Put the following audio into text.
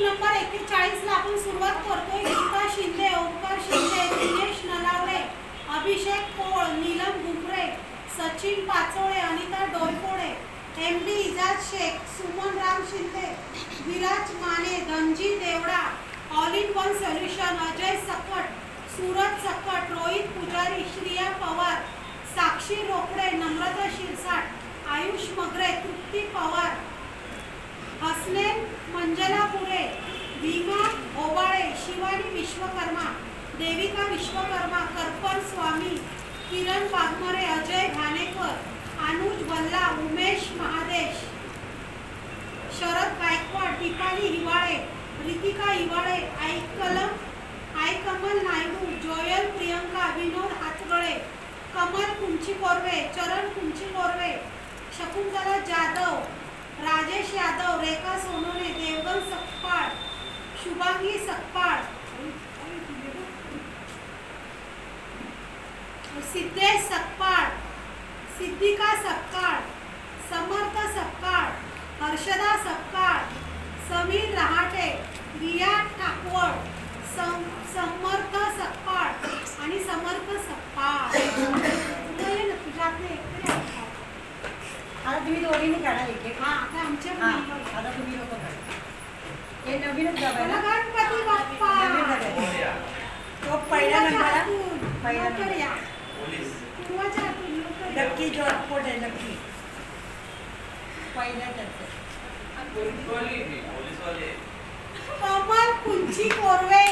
Number 41 ला आपण सुरुवात करतोय। Geeta Shinde, Omkar Shinde, Dinesh Nalawade, Abhishek Pol, Neelam Ghumre, Sachin Pachole, Anita Doiphode, MD Ijaz Shaikh, Suman Ram Shinde, Viraj Mane, Dhanji Devda, all in one solution, Ajay Sakat, Suraj सकट, रोहित पुजारी, श्रिया पवार, साक्षी रोकडे, नम्रता शिरसाट, आयुष मगरे, तृप्ती पवार, हसनैन मंजला पुरे, भीमा ओबाळे, शिवानी विश्वकर्मा, देविका विश्वकर्मा, कर्पण स्वामी, किरण वाघमरे, अजय घाणेकर, अनुज बल्ला, उमेश महादेश, शरद गायकवाड, दीपाली हिवाळे, रितिका हिवाळे, आयकमल नायडू, जोयल प्रियंका, विनोद हातगळे, कमल कुंची कोरवे, चरण कुंची कोरवे, शकुंतला जाधव, राजेश यादव, रेखा सोनोने, देवगन सकपाळ, शुभांगी सकपाळ, सिद्धेश सकपाळ, सिद्धिका सकपाळ, समर्थ सकपाळ, हर्षदा सकपाळ, समीर रहाटे, रिया ठाकवड, समर्थ सकपाळ आणि समर्थ सकपाळ। आता तुम्ही दोघींनी काढा एक एक। हां आता आमच्या आता तुम्ही लोक काढा। हे नवीनच दाबायला गणपती बाप्पा तो पहिला नंबर पहिला या नक्की जॉबपोर्ट आहे नक्की पहिला त्याचं कमल कुंची कोरवे।